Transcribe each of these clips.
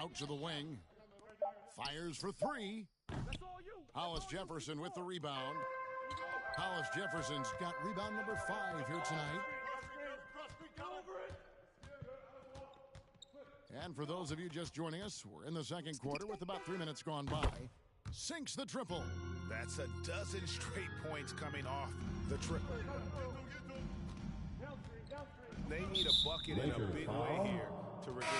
Out to the wing. Fires for three. Hollis Jefferson with the rebound. Hollis Jefferson's got rebound number 5 here tonight. And for those of you just joining us, we're in the second quarter with about 3 minutes gone by. Sinks the triple. That's a dozen straight points coming off the triple. They need a bucket in a big way here to regain.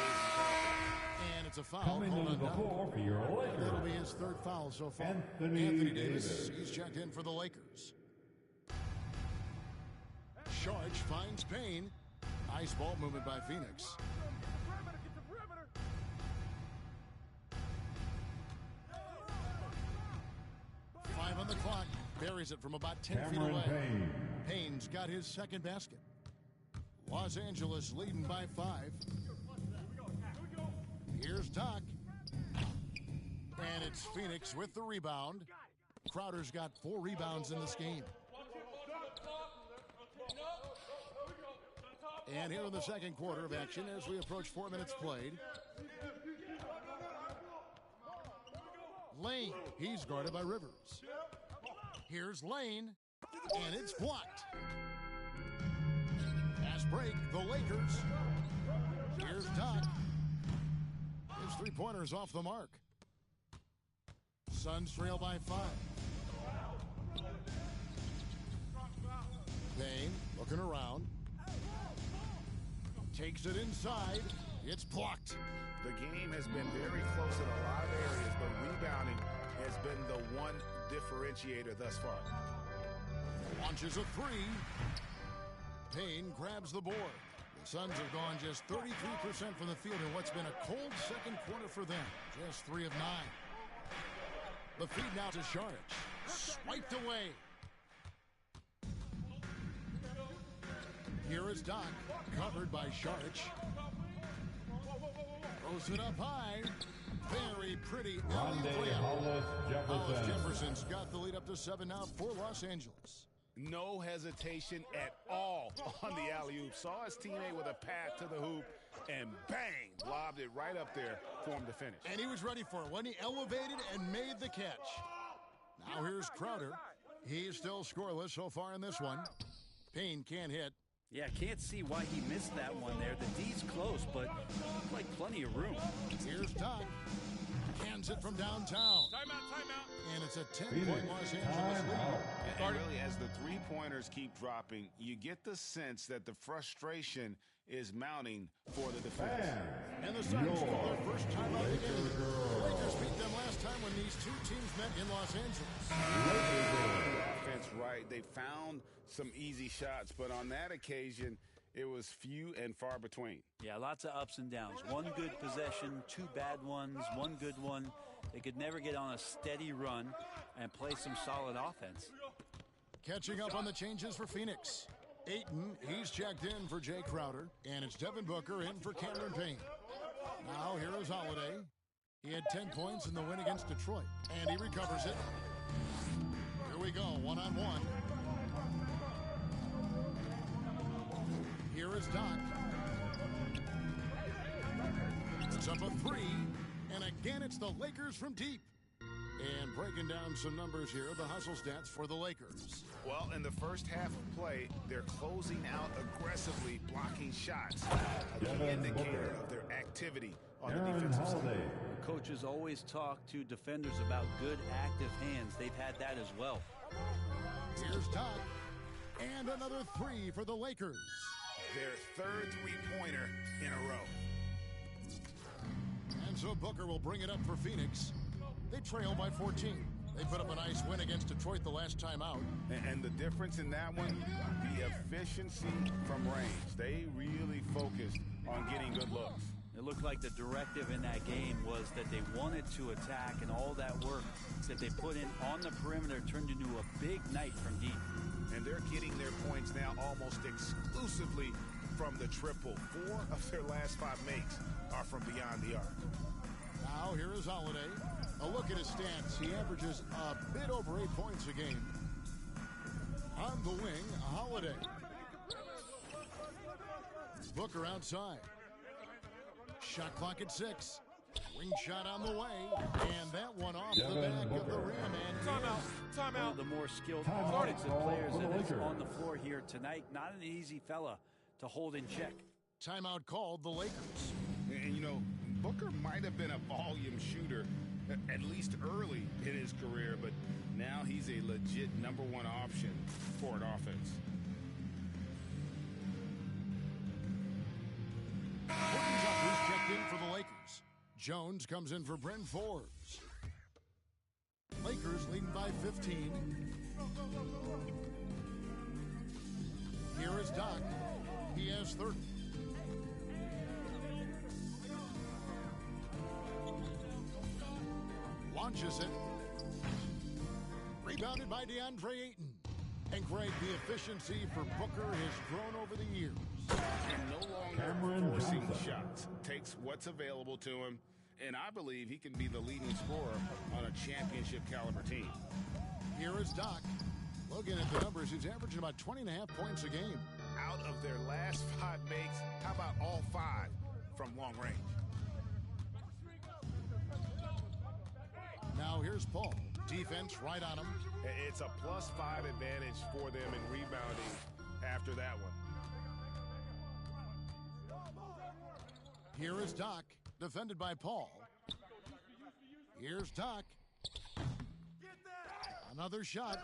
And it's a foul. Coming in before for your Lakers. That'll be his 3rd foul so far. Anthony Davis. He's checked in for the Lakers. Sharch finds Payne. Nice ball movement by Phoenix. Five on the clock. Buries it from about 10 feet away. Payne. Payne's got his second basket. Los Angeles leading by 5. Here's Doc. And it's Phoenix with the rebound. Crowder's got 4 rebounds in this game. And here in the second quarter of action as we approach 4 minutes played. Lane, he's guarded by Rivers. Here's Lane, and it's blocked. Fast break, the Lakers. Here's Doc. His three-pointer's off the mark. Suns trail by 5. Payne looking around. Takes it inside. It's blocked. The game has been very close in a lot of areas, but rebounding has been the one differentiator thus far. Launches a 3. Payne grabs the board. The Suns have gone just 33% from the field in what's been a cold second quarter for them. Just 3 of 9. The feed now to Sharch. Swiped away. Here is Doc, covered by Sharch. Throws it up high. Very pretty. Hollis Jefferson's got the lead up to 7 now for Los Angeles. No hesitation at all on the alley-oop. Saw his teammate with a path to the hoop, and bang, lobbed it right up there for him to finish. And he was ready for it when he elevated and made the catch. Now here's Crowder. He's still scoreless so far in this one. Payne can't hit. Yeah, can't see why he missed that one there. The D's close, but like plenty of room. Here's Doc. Cans it from downtown. Timeout. And it's a 10-point Los Angeles lead. And really, as the three-pointers keep dropping, you get the sense that the frustration is mounting for the defense. And the Suns for their first time out of the game. The Lakers beat them last time when these two teams met in Los Angeles. Offense right. They found some easy shots, but on that occasion, it was few and far between. Yeah, lots of ups and downs. One good possession, 2 bad ones, 1 good one. They could never get on a steady run and play some solid offense. Catching up on the changes for Phoenix. Ayton, he's checked in for Jay Crowder, and it's Devin Booker in for Cameron Payne. Now here is Holiday. He had 10 points in the win against Detroit, and he recovers it. Here we go, one-on-one. Here is Doc. It's up a 3, and again it's the Lakers from deep. And breaking down some numbers here, the hustle stats for the Lakers. Well, in the first half of play, they're closing out aggressively, blocking shots. A key indicator of their activity on the defensive side. Coaches always talk to defenders about good active hands. They've had that as well. Here's Doc. And another 3 for the Lakers. Their 3rd three-pointer in a row. And so Booker will bring it up for Phoenix. They trail by 14. They put up a nice win against Detroit the last time out. And the difference in that one, the efficiency from range. They really focused on getting good looks. It looked like the directive in that game was that they wanted to attack, and all that work that they put in on the perimeter turned into a big night from deep. And they're getting their points now almost exclusively from the triple. 4 of their last 5 makes are from beyond the arc. Now here is Holiday. A look at his stats. He averages a bit over 8 points a game. On the wing, Holiday. Booker outside. Shot clock at 6. Wing shot on the way, and that one off the back of the rim. And One of the more skilled Timeout offensive call players for the that is Lakers. on the floor here tonight. Not an easy fella to hold in check. timeout called the Lakers. And, you know, Booker might have been a volume shooter, at least early in his career, but now he's a legit number one option for an offense. Horton's up, who's checked in for the Lakers. Jones comes in for Bryn Forbes. Lakers leading by 15. Here is Doc. He has 30. Launches it. Rebounded by DeAndre Ayton. And Greg, the efficiency for Booker has grown over the years. And no longer Cameron forcing Johnson. shots. Takes what's available to him, and I believe he can be the leading scorer on a championship caliber team. Here is Doc. Looking at the numbers, he's averaging about 20.5 points a game. Out of their last 5 makes, how about all 5 from long range? Now here's Paul. Defense right on him. It's a +5 advantage for them in rebounding after that one. Here is Doc, defended by Paul. Here's Doc. Another shot,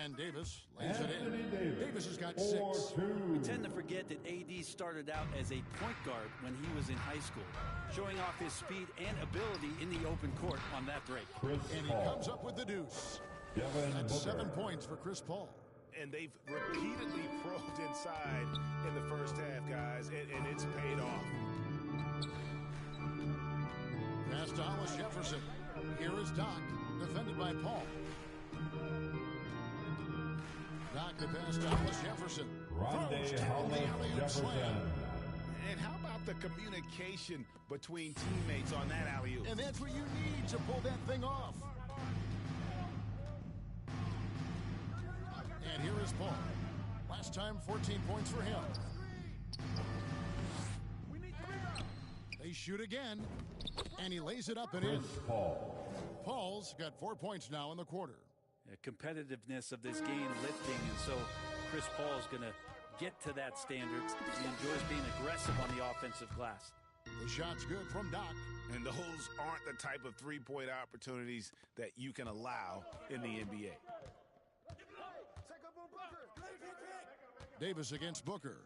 and Davis lays it in. Anthony Davis has got 6. 4-2. We tend to forget that AD started out as a point guard when he was in high school, showing off his speed and ability in the open court on that break. Chris And he Paul. comes up with the deuce. Devin That's Booker. 7 points for Chris Paul. And they've repeatedly probed inside in the first half, guys, and it's paid off. Pass to Hollis Jefferson. Here is Doc, defended by Paul. Doc the pass to Hollis Jefferson. Rondé Throws down the Hollis alley-oop slam. Jefferson. And how about the communication between teammates on that alley-oop? And that's what you need to pull that thing off. And here is Paul. Last time, 14 points for him. They shoot again, and he lays it up and in. Chris Paul. Paul's got 4 points now in the quarter. The competitiveness of this game lifting, and so Chris Paul's going to get to that standard. He enjoys being aggressive on the offensive glass. The shot's good from Doc. And those aren't the type of three-point opportunities that you can allow in the NBA. Davis against Booker.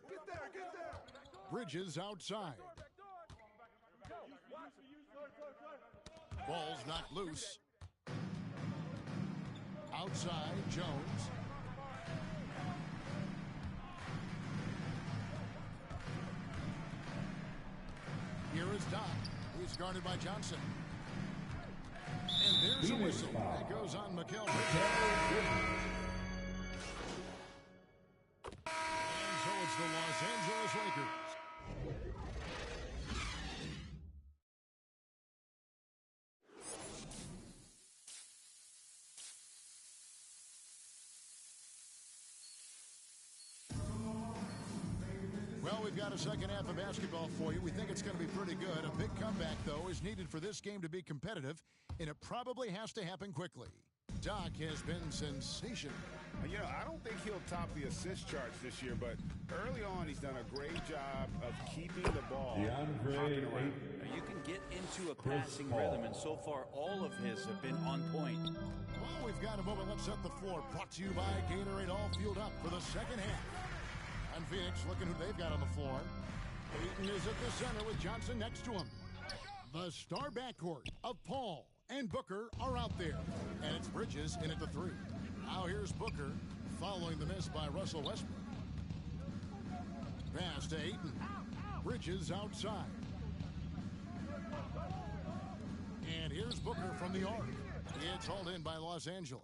Bridges outside. Ball's knocked loose. Outside, Jones. Here is Doc. He's guarded by Johnson. And there's a Phoenix whistle. foul. That goes on Mikal Bridges. And so it's the Los Angeles Lakers. Well, we've got a second half of basketball for you. We think it's going to be pretty good. A big comeback, though, is needed for this game to be competitive, and it probably has to happen quickly. Doc has been sensational. You know, I don't think he'll top the assist charts this year, but early on he's done a great job of keeping the ball DeAndre popping around. Ayton. Now, you can get into a Chris passing Paul. rhythm, and so far all of his have been on point. Well, we've got a moment. Let's set the floor. Brought to you by Gatorade, all fueled up for the second half. And Phoenix looking who they've got on the floor. Ayton is at the center with Johnson next to him. The star backcourt of Paul and Booker are out there. And it's Bridges in at the 3. Now here's Booker following the miss by Russell Westbrook. Pass to Ayton. Bridges outside. And here's Booker from the arc. It's hauled in by Los Angeles.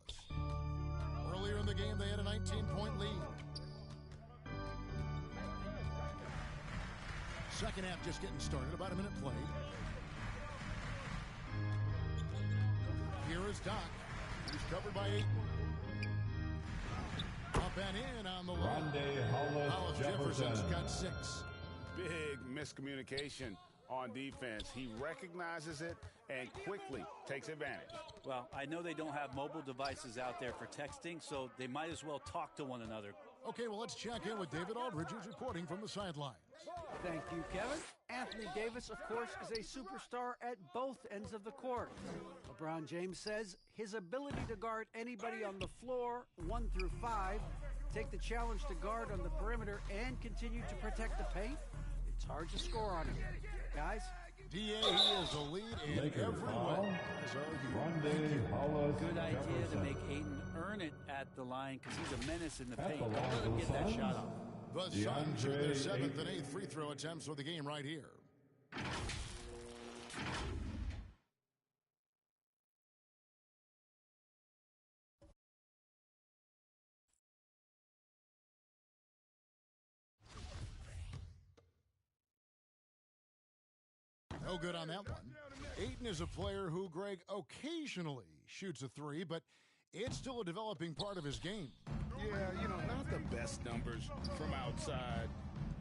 Earlier in the game, they had a 19-point lead. Second half just getting started, about a minute played. Here is Doc. He's covered by Ayton. Up and in on the line. Rondé Hollis Hollis Jefferson. Jefferson's got 6. Big miscommunication on defense. He recognizes it and quickly takes advantage. Well, I know they don't have mobile devices out there for texting, so they might as well talk to one another. Okay, well, let's check in with David Aldridge, who's reporting from the sidelines. Thank you, Kevin. Anthony Davis, of course, is a superstar at both ends of the court. LeBron James says his ability to guard anybody on the floor, 1 through 5, take the challenge to guard on the perimeter, and continue to protect the paint, it's hard to score on him. Guys? D.A. he is the lead in Lakers every foul. way. Rondé Hollis Good idea to Jefferson. make Ayton earn it at the line because he's a menace in the At paint. the line Let him for get that Suns. shot off. The Suns shoot their DeAndre 7th Ayton. and 8th free throw attempts for the game right here. No good on that one. Ayton is a player who, Greg, occasionally shoots a three, but it's still a developing part of his game. Yeah, not the best numbers from outside.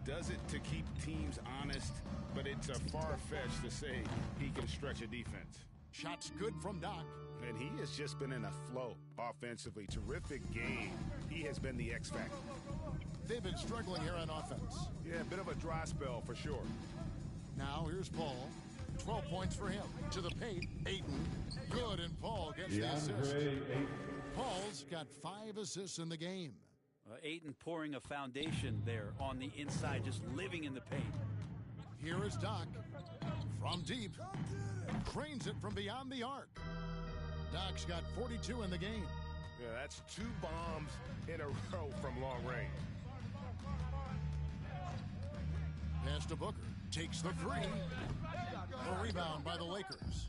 Does it to keep teams honest, but it's a far-fetched to say he can stretch a defense. Shots good from Doc. And he has just been in a flow offensively. Terrific game. He has been the X factor. They've been struggling here on offense. Yeah, a bit of a dry spell for sure. Now here's Paul. 12 points for him. To the paint, Ayton. Good, and Paul gets the assist. DeAndre Ayton. Paul's got 5 assists in the game. Ayton pouring a foundation there on the inside, just living in the paint. Here is Doc. From deep. Cranes it from beyond the arc. Doc's got 42 in the game. Yeah, that's 2 bombs in a row from long range. Pass to Booker. Takes the 3. A rebound by the Lakers.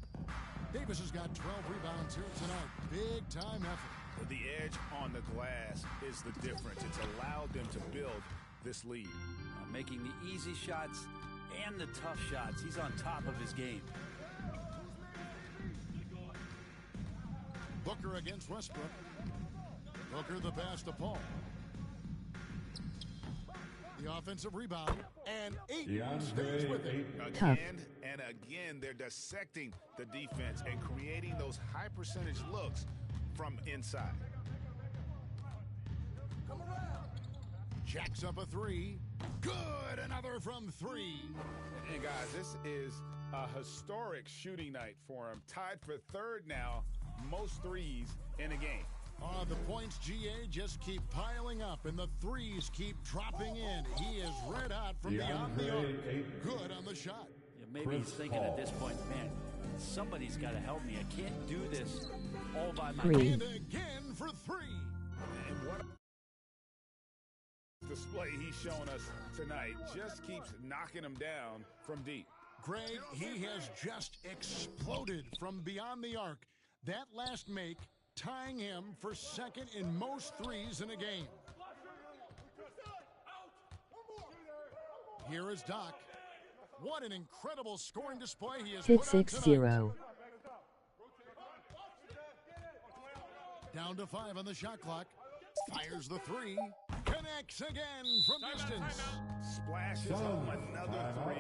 Davis has got 12 rebounds here tonight. Big time effort. The edge on the glass is the difference. It's allowed them to build this lead. Making the easy shots and the tough shots. He's on top of his game. Booker against Westbrook. Booker the pass to Paul. The offensive rebound, and Ayton stays with it. Again and again, they're dissecting the defense and creating those high percentage looks from inside. Jacks up a 3. Good, another from 3. And guys, this is a historic shooting night for him. Tied for 3rd now, most threes in a game. The points, GA, just keep piling up, and the threes keep dropping in. He is red hot from beyond the arc. Good on the shot. Yeah, maybe he's thinking at this point, man, somebody's got to help me. I can't do this all by myself. And again for 3. And what a display he's shown us tonight. Just keeps knocking them down from deep. Greg, he has just exploded from beyond the arc. That last make tying him for 2nd in most threes in a game. Here is Doc. What an incredible scoring display he has Hit put on 6-0. tonight. Down to 5 on the shot clock. Fires the 3. Connects again from distance. Splashes home another 3,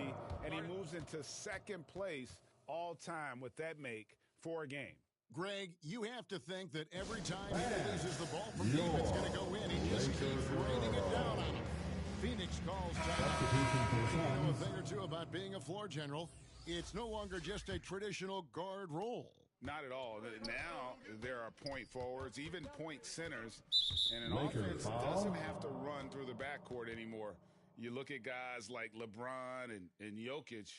and he moves into 2nd place all time with that make for a game. Greg, you have to think that every time he releases the ball from deep, it's going to go in. He just keeps raining it down on him. Phoenix calls time. You know a thing or two about being a floor general. It's no longer just a traditional guard role. Not at all. Now there are point forwards, even point centers, and an Lakers offense foul. doesn't have to run through the backcourt anymore. You look at guys like LeBron and Jokic,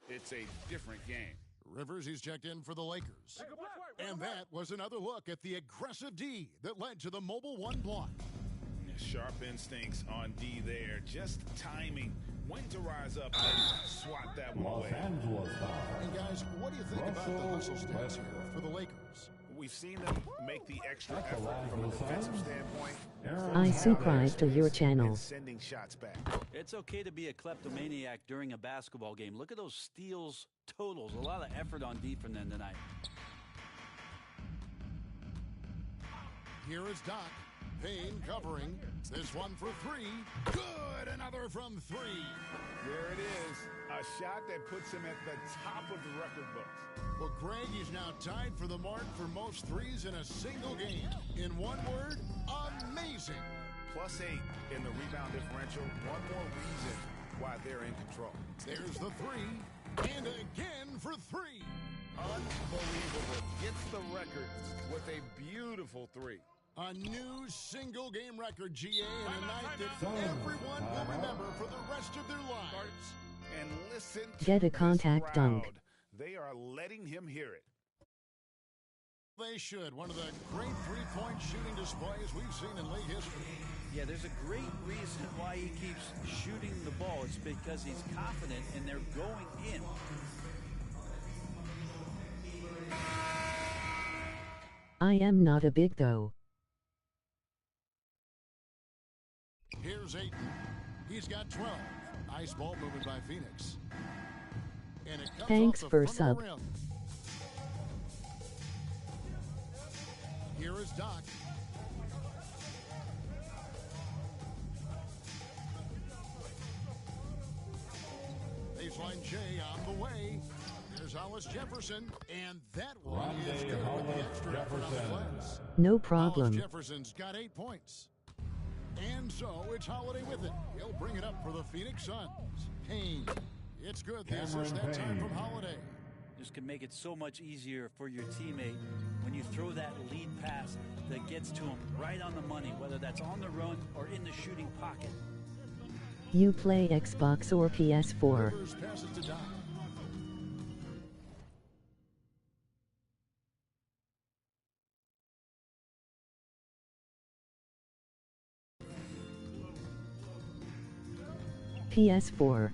it's a different game. Rivers, he's checked in for the Lakers. And that was another look at the aggressive D that led to the mobile 1 block. Sharp instincts on D there. Just timing when to rise up and swat that one Los away. Angeles foul. And guys, what do you think about the hustle stats here for the Lakers? We've seen them make the extra That's a effort line from a for the defensive Suns. standpoint. Aaron I subscribe to your channel. And sending shots back. It's okay to be a kleptomaniac during a basketball game. Look at those steals totals. A lot of effort on D from them tonight. Here is Doc. Payne covering. This one for three. Good. Another from three. There it is. A shot that puts him at the top of the record books. Well, Greg is now tied for the mark for most threes in a single game. In one word, amazing. +8 in the rebound differential. One more reason why they're in control. There's the three. And again for three. Unbelievable. Gets the record with a beautiful three. A new single-game record, GA, and a night that everyone will remember for the rest of their lives. And listen to Get a this contact crowd. dunk. They are letting him hear it. They should. One of the great three-point shooting displays we've seen in league history. Yeah, there's a great reason why he keeps shooting the ball. It's because he's confident and they're going in. I am not a big though. Here's Ayton. He's got 12. Nice ball movement by Phoenix. And it comes Thanks off the for front of sub. the rim. Here is Doc. Baseline J on the way. There's Hollis Jefferson, and that one is good with the extra effort on the glass. No Hollis problem. Jefferson's got 8 points. And so it's Holiday with it. He'll bring it up for the Phoenix Suns. Payne. It's good. The assist that time from Holiday. Just can make it so much easier for your teammate when you throw that lead pass that gets to him right on the money, whether that's on the run or in the shooting pocket. You play Xbox or PS4? Rivers passes to Doc. PS4.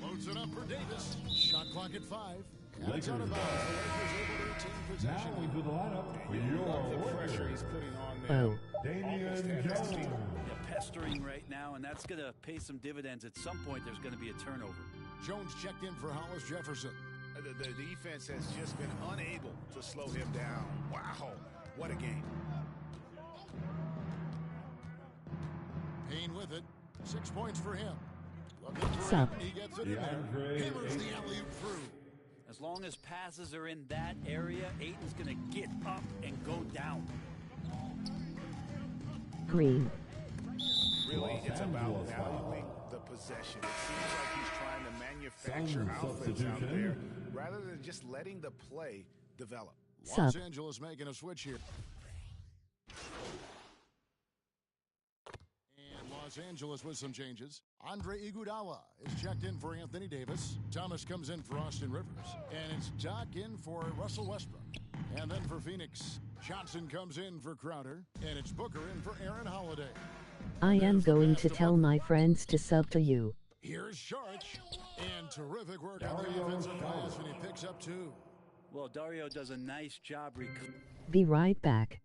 Loads it up for Davis. Shot clock at 5. And it's Lakers out of bounds. The Lakers able to retain possession. Now into the lineup for Love the your pressure Warriors. he's putting on there. Oh. Almost Damian had that steal. Jones. They're pestering right now, and that's going to pay some dividends. At some point, there's going to be a turnover. Jones checked in for Hollis Jefferson. The defense has just been unable to slow him down. Wow, what a game. Payne with it. 6 points for him. Looking for Sup. Ayton. He gets it in there. DeAndre Hammers the Ayton. alley-oop through. As long as passes are in that area, Ayton's going to get up and go down. Green. Really, Los it's about Angeles valuing the possession. It seems like he's trying to manufacture Some offense out there substitution. rather than just letting the play develop. Los Sup. Angeles making a switch here. And Los Angeles with some changes. Andre Iguodala is checked in for Anthony Davis. Thomas comes in for Austin Rivers. And it's Doc in for Russell Westbrook. And then for Phoenix, Johnson comes in for Crowder. And it's Booker in for Aaron Holiday. I am going to tell my friends to sub to you. Here's Sharch. And terrific work on the Dario offensive Saric. glass, and he picks up 2. Well, Dario does a nice job Be right back.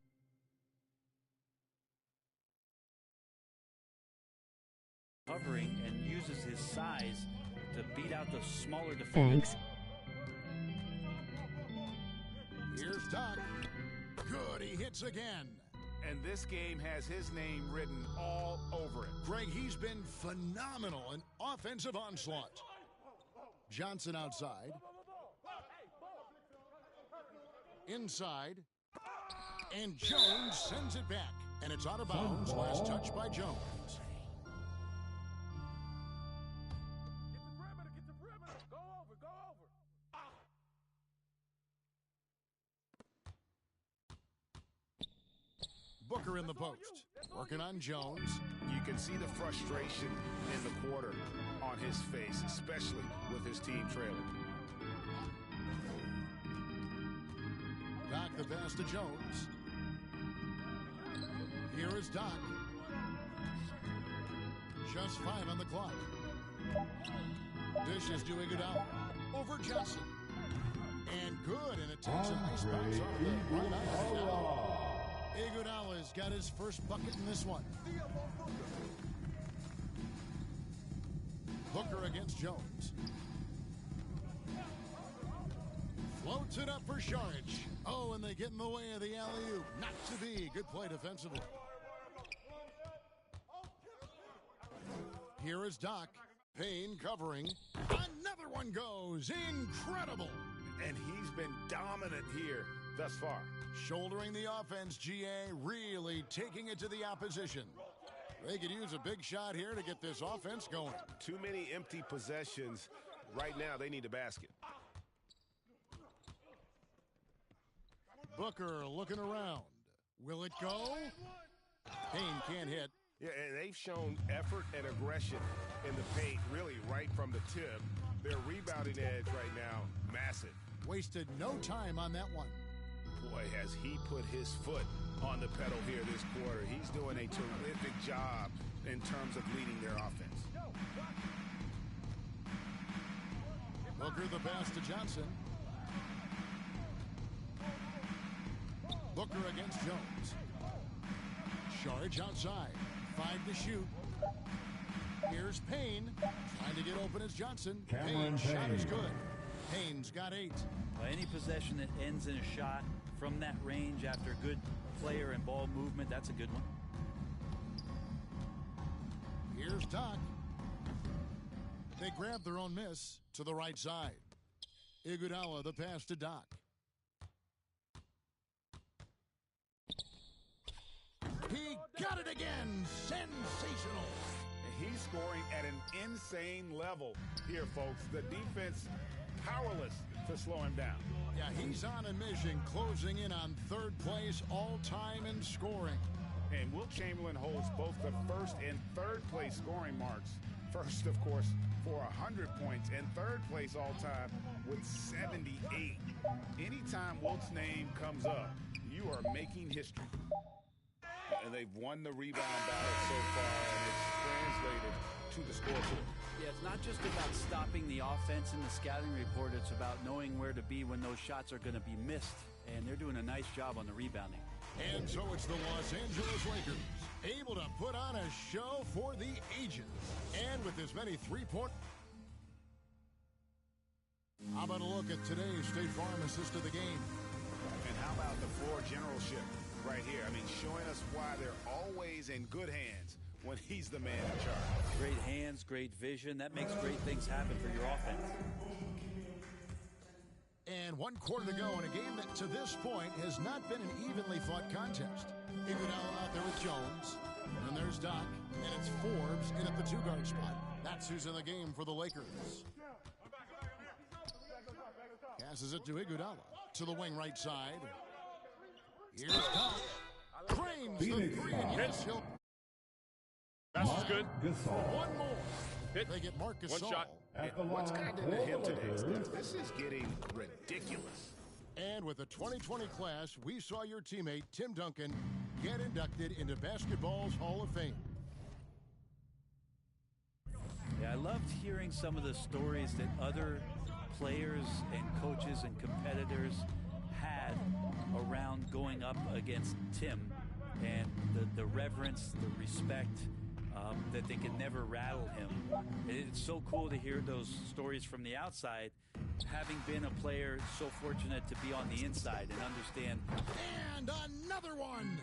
recovering and uses his size to beat out the smaller defenders. Thanks. Here's Doc. Good, he hits again. And this game has his name written all over it. Greg, he's been phenomenal in offensive onslaught. Johnson outside. Inside. And Jones sends it back. And it's out of bounds. Last touch by Jones. Booker in the post. Working on Jones. You can see the frustration in the quarter on his face, especially with his team trailing. Doc the pass to Jones. Here is Doc. Just 5 on the clock. Dishes to Iguodala. Over Johnson. And good, and it takes a nice bounce off the right eye. Iguodala's got his first bucket in this one. Booker against Jones. Floats it up for Saric. Oh, and they get in the way of the alley-oop. Not to be. Good play defensively. Here is Doc. Payne covering. Another one goes. Incredible. And he's been dominant here thus far. Shouldering the offense, GA really taking it to the opposition. They could use a big shot here to get this offense going. Too many empty possessions. Right now, they need a basket. Booker looking around. Will it go? Payne can't hit. Yeah, and they've shown effort and aggression in the paint, really right from the tip. Their rebounding edge right now, massive. Wasted no time on that one. Boy, has he put his foot on the pedal here this quarter. He's doing a terrific job in terms of leading their offense. Booker the pass to Johnson. Booker against Jones. Charge outside. 5 to shoot. Here's Payne. Trying to get open as Johnson. Cameron Payne's shot is Payne. good. Payne's got 8. Any possession that ends in a shot from that range after good player and ball movement, that's a good one. Here's Doc. They grab their own miss to the right side. Iguodala the pass to Doc. He got it again. Sensational. He's scoring at an insane level here, folks. The defense powerless to slow him down. Yeah, he's on a mission, closing in on 3rd place all-time in scoring. And Wilt Chamberlain holds both the 1st and 3rd place scoring marks. First, of course, for 100 points, and 3rd place all-time with 78. Anytime Wilt's name comes up, you are making history. And they've won the rebound battle so far, and it's translated to the scoreboard. Yeah, it's not just about stopping the offense in the scouting report. It's about knowing where to be when those shots are going to be missed. And they're doing a nice job on the rebounding. And so it's the Los Angeles Lakers, able to put on a show for the ages. And with as many 3-point... How about a look at today's State Farm assist of the game? And how about the floor generalship right here? I mean, showing us why they're always in good hands when he's the man in charge. Great hands, great vision. That makes great things happen for your offense. And 1 quarter to go in a game that to this point has not been an evenly fought contest. Iguodala out there with Jones. And there's Doc. And it's Forbes in at the 2-guard spot. That's who's in the game for the Lakers. Passes it to Iguodala. To the wing right side. Here's Doc. Cranes the 3, and yes, he'll... That's good. Gasol. One more. Hit. They get Marc Gasol. One shot. At the What's line gotten for into him the today? Lakers, This is getting ridiculous. And with the 2020 class, we saw your teammate, Tim Duncan, get inducted into basketball's Hall of Fame. Yeah, I loved hearing some of the stories that other players and coaches and competitors had around going up against Tim, and the reverence, the respect, that they could never rattle him. It's so cool to hear those stories from the outside, having been a player so fortunate to be on the inside and understand. And another one.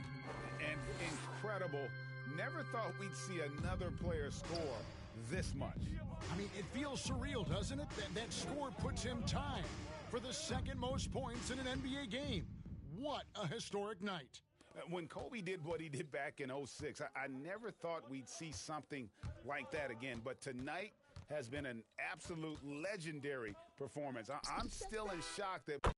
And incredible. Never thought we'd see another player score this much. I mean, it feels surreal, doesn't it? That score puts him tied for the 2nd most points in an NBA game. What a historic night. When Kobe did what he did back in 06, I never thought we'd see something like that again. But tonight has been an absolute legendary performance. I'm still in shock that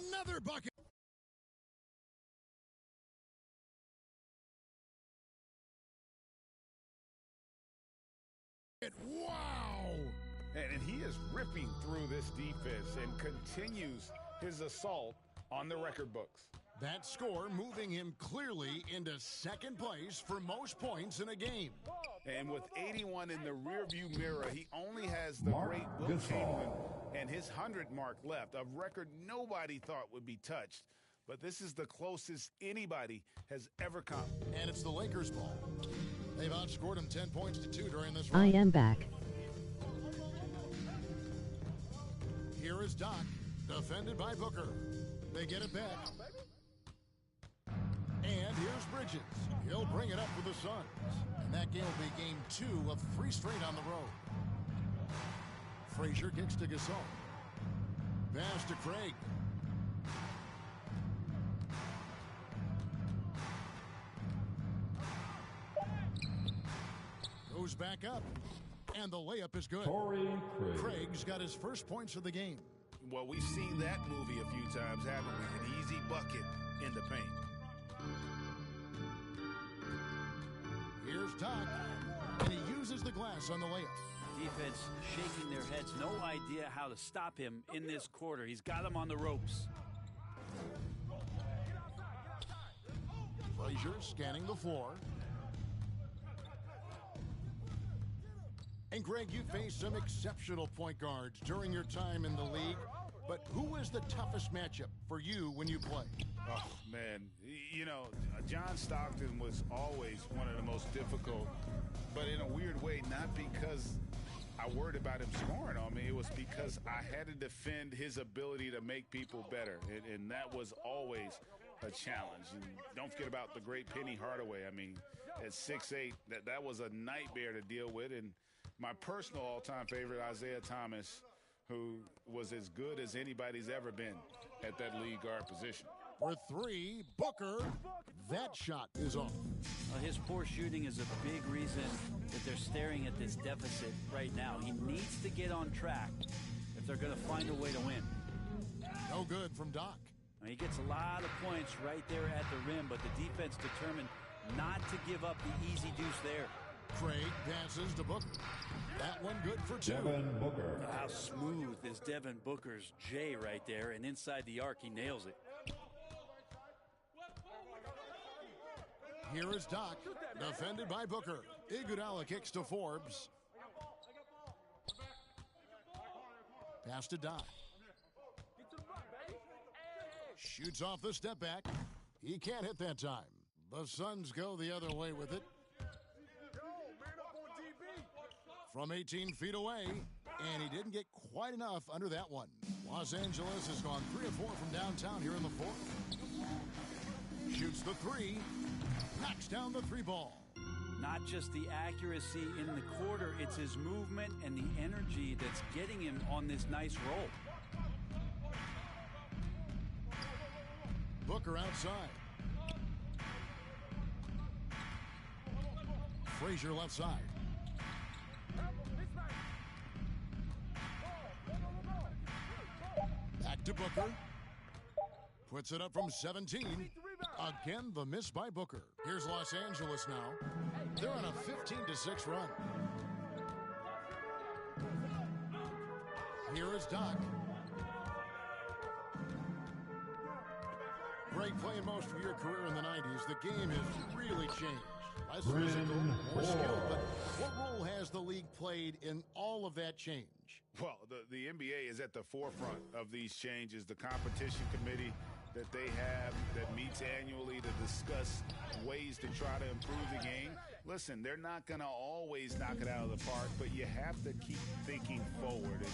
Another bucket. Wow! And he is ripping through this defense and continues his assault on the record books. That score moving him clearly into second place for most points in a game. And with 81 in the rearview mirror, he only has the Mark great Will Gasol. Chamberlain and his 100 mark left, a record nobody thought would be touched. But this is the closest anybody has ever come. And it's the Lakers' ball. They've outscored him 10 points to 2 during this I run. am back. Here is Doc, defended by Booker. They get it back. And here's Bridges. He'll bring it up for the Suns. And that game will be game 2 of 3 straight on the road. Frazier kicks to Gasol. Pass to Craig. Goes back up. And the layup is good. Torrey Craig. Craig's got his first points of the game. Well, we've seen that movie a few times, haven't we? An easy bucket in the paint. Here's Doc. And he uses the glass on the layup. Defense shaking their heads. No idea how to stop him in this quarter. He's got him on the ropes. Frazier scanning the floor. And Greg, you faced some exceptional point guards during your time in the league, but who was the toughest matchup for you when you played? Oh, man. You know, John Stockton was always one of the most difficult, but in a weird way, not because I worried about him scoring on me. It was because I had to defend his ability to make people better, and that was always a challenge. And don't forget about the great Penny Hardaway. I mean, at 6'8", that was a nightmare to deal with, and my personal all-time favorite, Isaiah Thomas, who was as good as anybody's ever been at that lead guard position. For 3, Booker. That shot is off. His poor shooting is a big reason that they're staring at this deficit right now. He needs to get on track if they're going to find a way to win. No good from Doc. He gets a lot of points right there at the rim, but the defense determined not to give up the easy deuce there. Craig passes to Booker. That one good for 2. Devin Booker. How smooth is Devin Booker's J right there, and inside the arc, he nails it. Here is Doc, defended by Booker. Iguodala kicks to Forbes. Pass to Doc. Shoots off the step back. He can't hit that time. The Suns go the other way with it. From 18 feet away, and he didn't get quite enough under that one. Los Angeles has gone 3 of 4 from downtown here in the fourth. Shoots the 3, knocks down the 3 ball. Not just the accuracy in the quarter, it's his movement and the energy that's getting him on this nice roll. Booker outside. Frazier left side. Back to Booker. Puts it up from 17. Again, the miss by Booker. Here's Los Angeles now. They're on a 15-6 run. Here is Doc. Greg, playing most of your career in the 90s, the game has really changed. Less physical, more skilled, but what role has the league played in all of that change? Well, the NBA is at the forefront of these changes. The competition committee that they have that meets annually to discuss ways to try to improve the game. Listen, they're not going to always knock it out of the park, but you have to keep thinking forward. And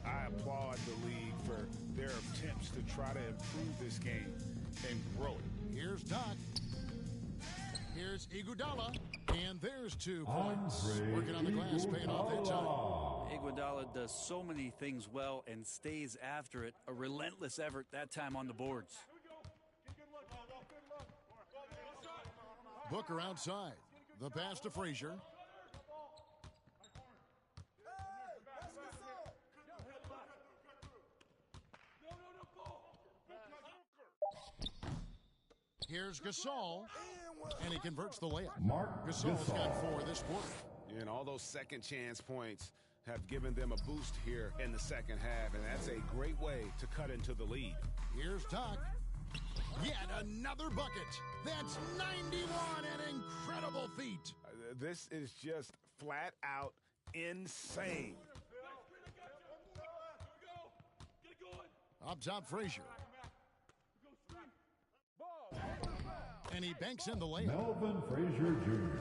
I applaud the league for their attempts to try to improve this game and grow it. Here's Doc. Here's Iguodala. And there's 2 points. Andre Working on the glass, paying off that time. Iguodala does so many things well and stays after it. A relentless effort that time on the boards. Booker outside. The pass to Frazier. Here's Gasol, and he converts the layup. Mark Gasol's Gasol. got 4 this quarter. And all those second chance points have given them a boost here in the second half, and that's a great way to cut into the lead. Here's Doc. Yet another bucket. That's 91, an incredible feat. This is just flat out insane. Up top, Frazier. And he banks in the layup. Melvin Frazier Jr.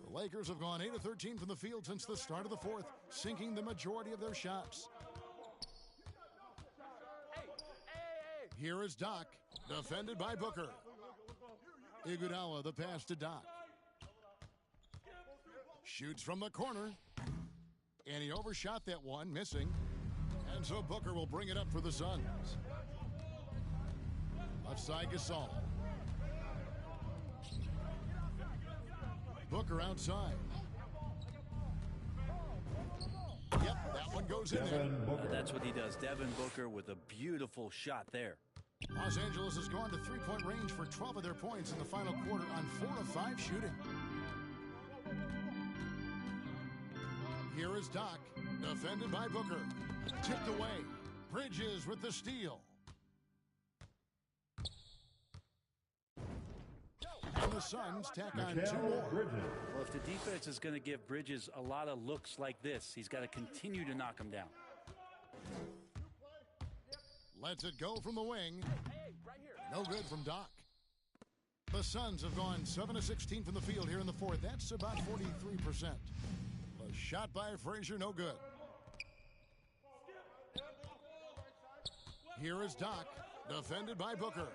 The Lakers have gone 8 of 13 from the field since the start of the fourth, sinking the majority of their shots. Here is Doc, defended by Booker. Iguodala, the pass to Doc. Shoots from the corner. And he overshot that one, missing. And so Booker will bring it up for the Suns. Left side, Gasol. Booker outside. Yep, that one goes in there. Devin Booker. That's what he does. Devin Booker with a beautiful shot there. Los Angeles has gone to three-point range for 12 of their points in the final quarter on 4 of 5 shooting. Here is Doc, defended by Booker. Tipped away. Bridges with the steal. And the Suns tack on 2 Mikal more. Bridges. Well, if the defense is going to give Bridges a lot of looks like this, he's got to continue to knock him down. Lets it go from the wing. No good from Doc. The Suns have gone 7 of 16 from the field here in the fourth. That's about 43%. A shot by Frazier, no good. Here is Doc, defended by Booker.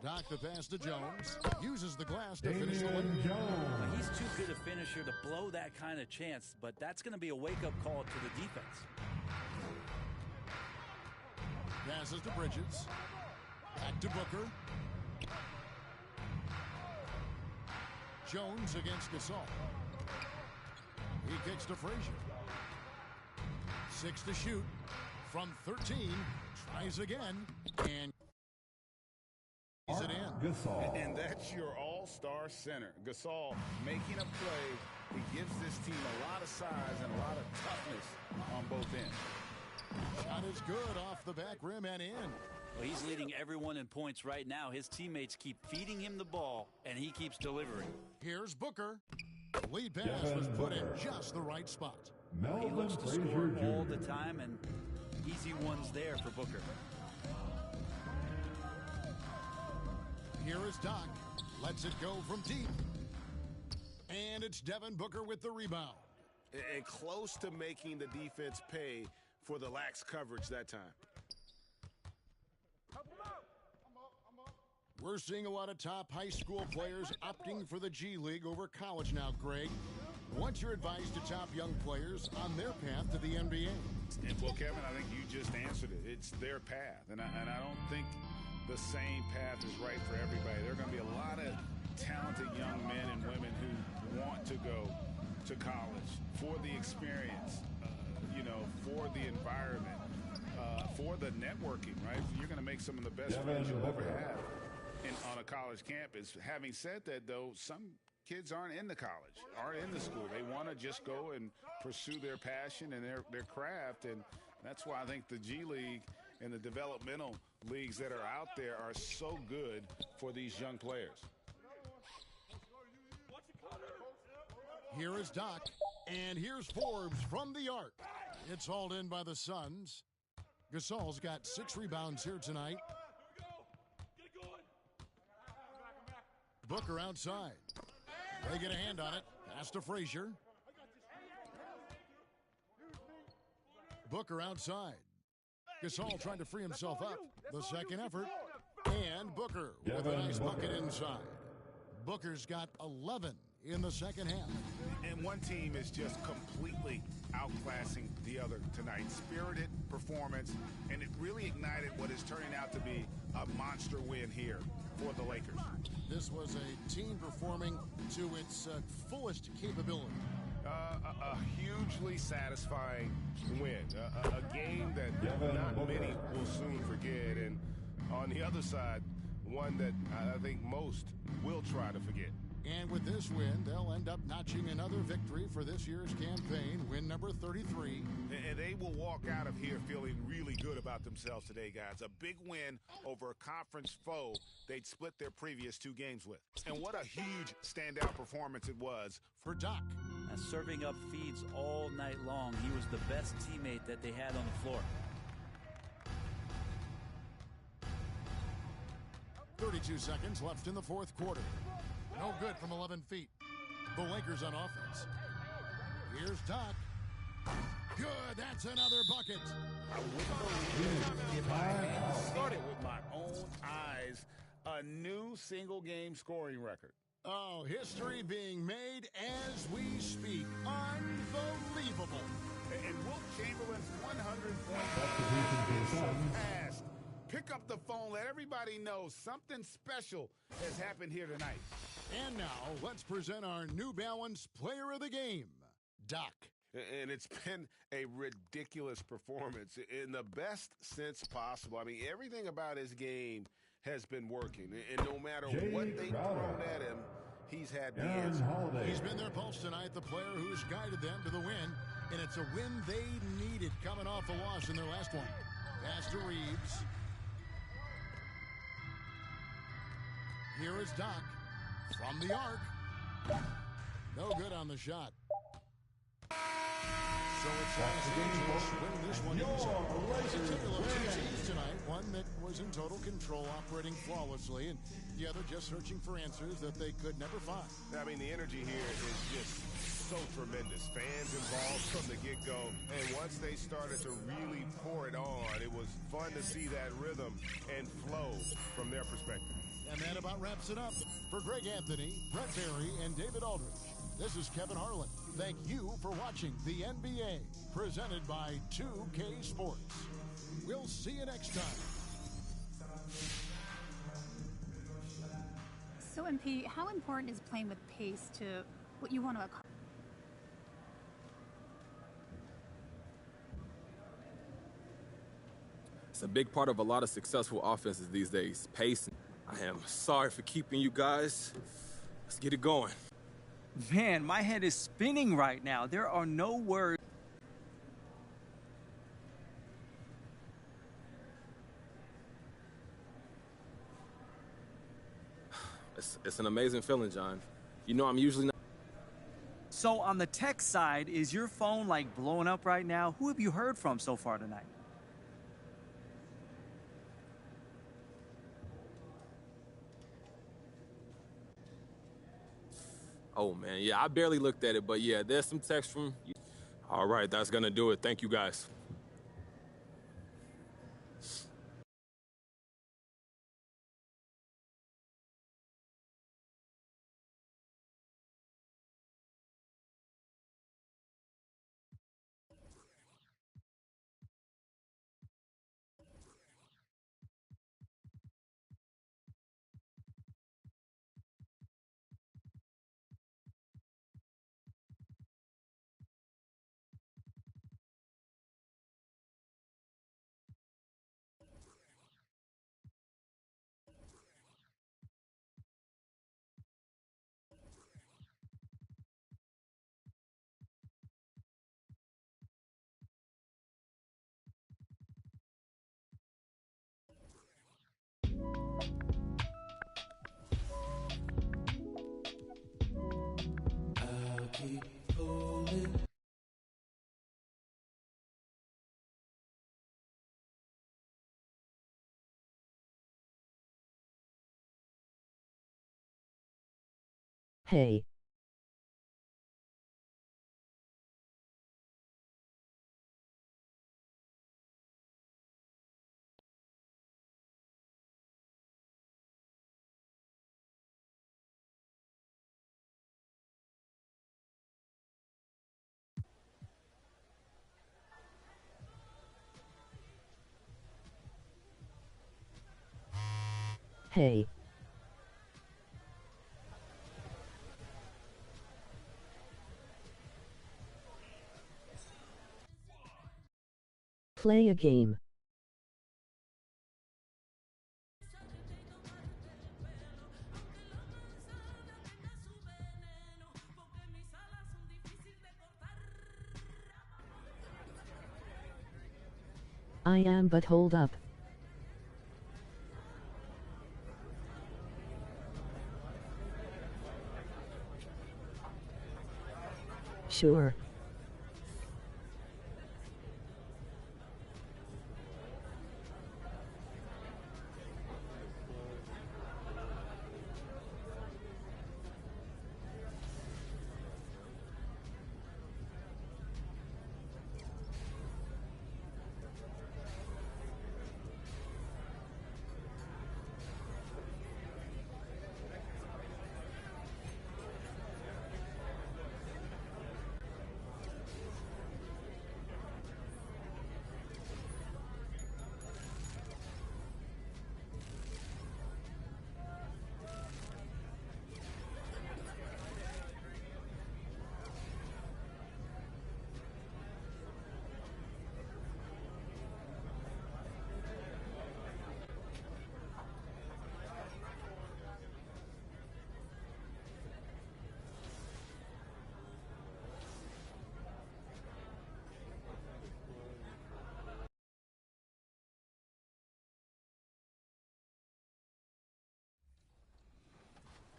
Doc the pass to Jones. Uses the glass to finish the Damian layup. Jones. He's too good a finisher to blow that kind of chance, but that's going to be a wake-up call to the defense. Passes to Bridges. Back to Booker. Jones against Gasol. He kicks to Frazier. 6 to shoot. From 13. Tries again. And he's it in. Gasol. And that's your all-star center. Gasol making a play. He gives this team a lot of size and a lot of toughness on both ends. Shot is good off the back rim and in. Well, he's leading everyone in points right now. His teammates keep feeding him the ball, and he keeps delivering. Here's Booker. Lead pass Devin was put in Booker. just the right spot. He Melvin looks to Frazier score all the Jr. time, and easy ones there for Booker. Here is Doc. Lets it go from deep. And it's Devin Booker with the rebound. And close to making the defense pay for the lax coverage that time. We're seeing a lot of top high school players opting for the G League over college now, Greg. What's your advice to top young players on their path to the NBA? And well, Kevin, I think you just answered it. It's their path. And I don't think the same path is right for everybody. There are going to be a lot of talented young men and women who want to go to college for the experience, for the environment, for the networking, right? You're going to make some of the best friends you'll ever have on a college campus. Having said that, though, some kids aren't in the college, aren't in the school. They want to just go and pursue their passion and their craft, and that's why I think the G League and the developmental leagues that are out there are so good for these young players. Here is Doc, and here's Forbes from the arc. It's hauled in by the Suns. Gasol's got 6 rebounds here tonight. Booker outside. They get a hand on it. Pass to Frazier. Booker outside. Gasol trying to free himself up. The second effort. And Booker with a nice bucket inside. Booker's got 11 in the second half. And one team is just completely outclassing the other tonight. Spirited performance, and it really ignited what is turning out to be a monster win here for the Lakers. This was a team performing to its fullest capability. A hugely satisfying win. A game that not many will soon forget. And on the other side, one that I think most will try to forget. And with this win, they'll end up notching another victory for this year's campaign, win number 33. And they will walk out of here feeling really good about themselves today, guys. A big win over a conference foe they'd split their previous 2 games with. And what a huge standout performance it was for Doc. Serving up feeds all night long. He was the best teammate that they had on the floor. 32 seconds left in the fourth quarter. No good from 11 feet. The Lakers on offense. Here's Doc. Good, that's another bucket. I wouldn't believe it if I hadn't seen it with my own eyes. A new single-game scoring record. Oh, history being made as we speak. Unbelievable. And Wilt Chamberlain's 100-point is surpassed. Pick up the phone, let everybody know something special has happened here tonight. And now, let's present our New Balance Player of the Game, Doc. And it's been a ridiculous performance in the best sense possible. I mean, everything about his game has been working. And no matter what they've thrown at him, he's had the answer. He's been their pulse tonight, the player who's guided them to the win. And it's a win they needed coming off a loss in their last one. Pass to Reeves. Here is Doc from the arc. No good on the shot. So it's Los Angeles winning this one easily. It's a tale of 2 teams tonight. One that was in total control, operating flawlessly, and the other just searching for answers that they could never find. I mean, the energy here is just so tremendous. Fans involved from the get-go. And once they started to really pour it on, it was fun to see that rhythm and flow from their perspective. And that about wraps it up. For Greg Anthony, Brett Barry, and David Aldridge, this is Kevin Harlan. Thank you for watching the NBA, presented by 2K Sports. We'll see you next time. So, MP, how important is playing with pace to what you want to accomplish? It's a big part of a lot of successful offenses these days, pace. I am sorry for keeping you guys. Let's get it going. Man, my head is spinning right now. There are no words. It's an amazing feeling, John. You know I'm usually not. So on the tech side, is your phone like blowing up right now? Who have you heard from so far tonight? Oh, man, yeah, I barely looked at it, but yeah, there's some text from... All right, that's gonna do it. Thank you, guys. Hey. Hey. Play a game. I am, but hold up. Sure.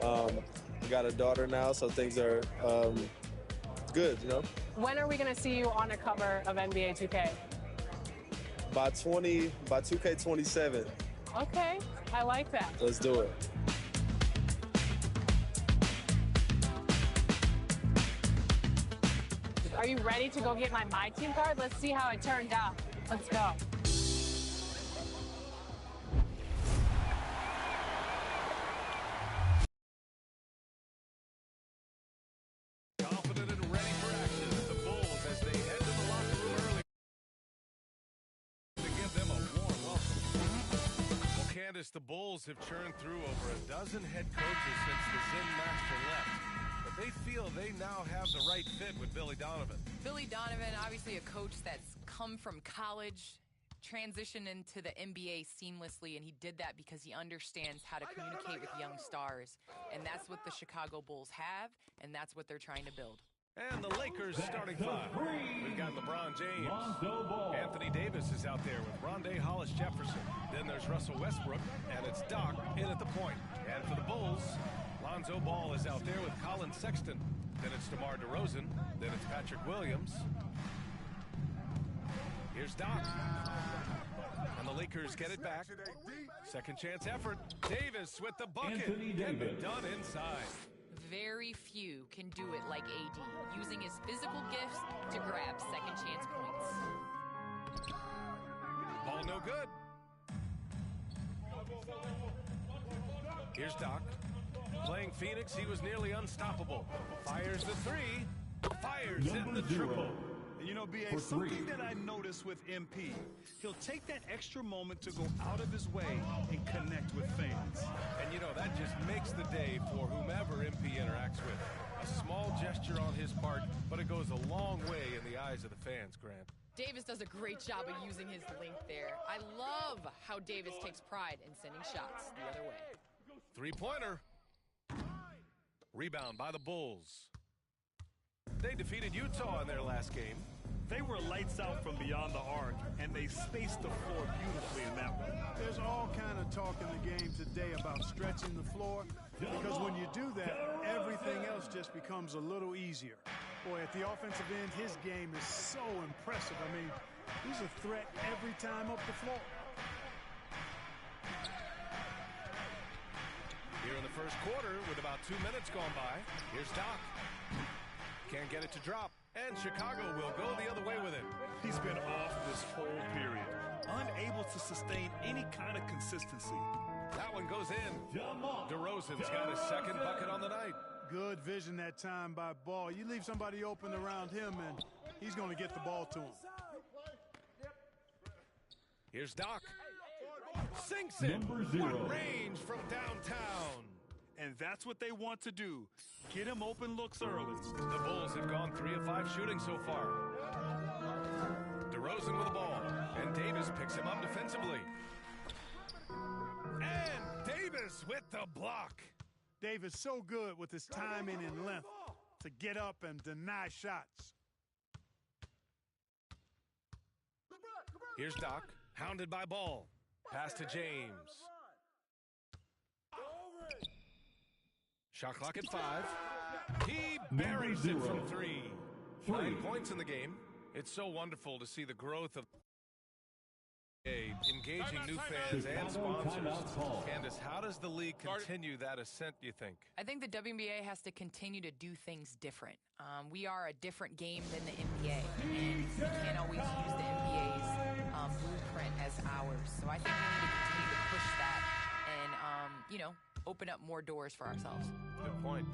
I got a daughter now, so things are good, you know? When are we going to see you on a cover of NBA 2K? By 2K27. Okay, I like that. Let's do it. Are you ready to go get my team card? Let's see how it turned out. Let's go. Confident and ready for action, the Bulls as they head to the locker room early to give them a warm welcome. Well, Candace, the Bulls have churned through over a dozen head coaches since the Zen Master left. But they feel they now have the right fit with Billy Donovan. Billy Donovan, obviously a coach that's come from college, transitioned into the NBA seamlessly, and he did that because he understands how to communicate with young stars. And that's what the Chicago Bulls have, and that's what they're trying to build. And the Lakers starting five. We've got LeBron James. Anthony Davis is out there with Rondé Hollis-Jefferson. Then there's Russell Westbrook, and it's Doc in at the point. And for the Bulls, Lonzo Ball is out there with Colin Sexton. Then it's DeMar DeRozan. Then it's Patrick Williams. Here's Doc. And the Lakers get it back. Second chance effort. Davis with the bucket. Getting it done inside. Very few can do it like AD, using his physical gifts to grab second chance points. Ball no good. Here's Doc. Playing Phoenix, he was nearly unstoppable. Fires the three. Fires in the triple. You know, B.A., something that I noticed with MP, he'll take that extra moment to go out of his way and connect with fans. And, you know, that just makes the day for whomever MP interacts with. A small gesture on his part, but it goes a long way in the eyes of the fans, Grant. Davis does a great job of using his length there. I love how Davis takes pride in sending shots the other way. Three-pointer. Rebound by the Bulls. They defeated Utah in their last game. They were lights out from beyond the arc, and they spaced the floor beautifully in that one. There's all kind of talk in the game today about stretching the floor, because when you do that, everything else just becomes a little easier. Boy, at the offensive end, his game is so impressive. I mean, he's a threat every time up the floor. Here in the first quarter, with about 2 minutes gone by, here's Doc. Can't get it to drop, and Chicago will go the other way with it. He's been off this whole period, unable to sustain any kind of consistency. That one goes in. DeRozan's got his second bucket on the night. Good vision that time by Ball. You leave somebody open around him, and he's going to get the ball to him. Here's Doc. Sinks it. Number 0. What range from downtown. And that's what they want to do. Get him open looks early. The Bulls have gone 3 of 5 shooting so far. DeRozan with the ball. And Davis picks him up defensively. And Davis with the block. Davis so good with his timing and length to get up and deny shots. Here's Doc, hounded by Ball. Pass to James. Shot clock at 5. He buries it from 3. 9 points in the game. It's so wonderful to see the growth of engaging new fans and sponsors. Candace, how does the league continue that ascent, do you think? I think the WNBA has to continue to do things different. We are a different game than the NBA, and we can't always use the NBA's blueprint as ours. So I think we need to continue to push that and, you know, open up more doors for ourselves. Good point.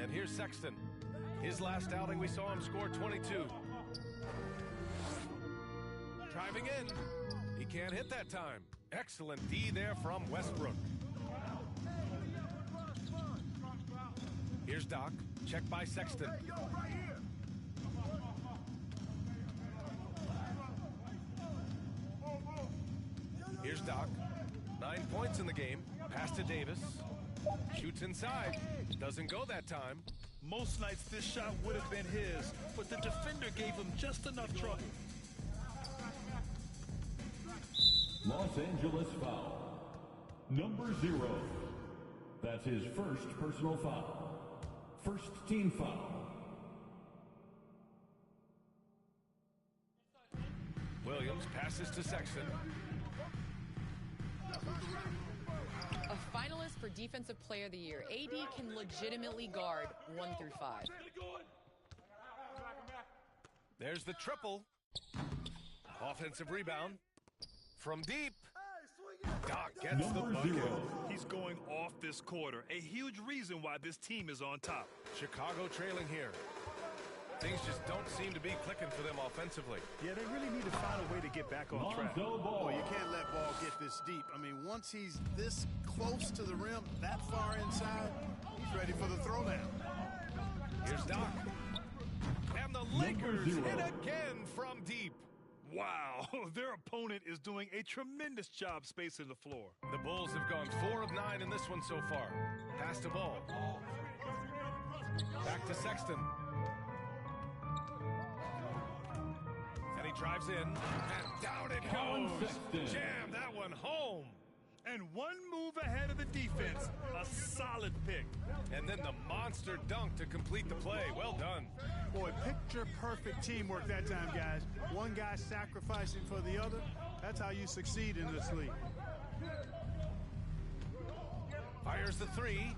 And here's Sexton. His last outing, we saw him score 22. Driving in. He can't hit that time. Excellent D there from Westbrook. Here's Doc. Checked by Sexton. Here's Doc. 9 points in the game. Pass to Davis. Shoots inside. Doesn't go that time. Most nights this shot would have been his, but the defender gave him just enough trouble. Los Angeles foul. Number 0. That's his first personal foul. First team foul. Williams passes to Sexton. A finalist for Defensive Player of the Year. AD can legitimately guard 1 through 5. There's the triple. Offensive rebound. From deep. Doc gets the bucket. 0. He's going off this quarter. A huge reason why this team is on top. Chicago trailing here. Things just don't seem to be clicking for them offensively. Yeah, they really need to find a way to get back on track. Ball. Oh, you can't let Ball get this deep. I mean, once he's this close to the rim, that far inside, he's ready for the throwdown. Here's Doc. And the Lakers hit again from deep. Wow, their opponent is doing a tremendous job spacing the floor. The Bulls have gone 4 of 9 in this one so far. Pass to Ball. Back to Sexton. And he drives in, and down it goes. Jam that one home. And one move ahead of the defense. A solid pick. And then the monster dunk to complete the play. Well done. Boy, picture-perfect teamwork that time, guys. One guy sacrificing for the other. That's how you succeed in this league. Fires the 3.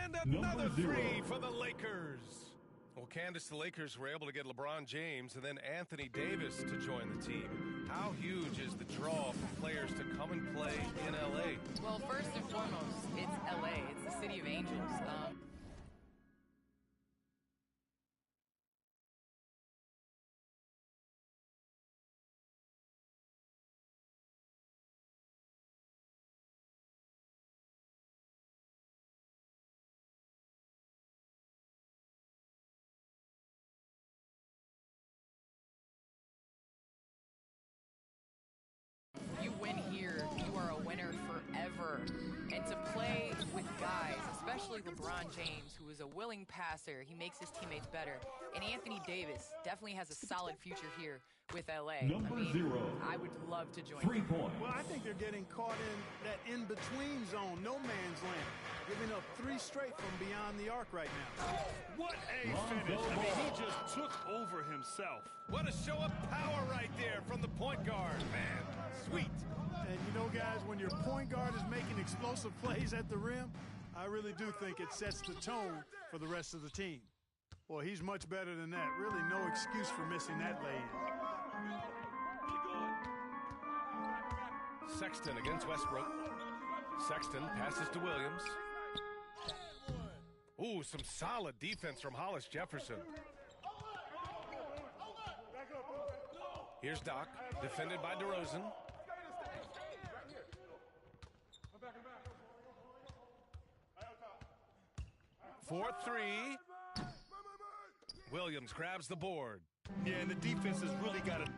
And another 3 for the Lakers. Well, Candace, the Lakers were able to get LeBron James and then Anthony Davis to join the team. How huge is the draw for players to come and play in L.A.? Well, first and foremost, it's L.A. It's the city of angels. You win here, you are a winner forever. And to play with guys, especially LeBron James, who is a willing passer, he makes his teammates better. And Anthony Davis definitely has a solid future here with LA. Number 0. I would love to join 3 them. points. Well, I think they're getting caught in that in-between zone, no man's land, giving up 3 straight from beyond the arc right now. What a finish. I mean, he just took over himself. What a show of power right there from the point guard. Man, sweet. And you know, guys, when your point guard is making explosive plays at the rim, I really do think it sets the tone for the rest of the team. Well, he's much better than that. Really no excuse for missing that lay-in. Sexton against Westbrook. Sexton passes to Williams. Ooh, some solid defense from Hollis Jefferson. Here's Doc, defended by DeRozan. For three. Williams grabs the board. Yeah, and the defense has really got to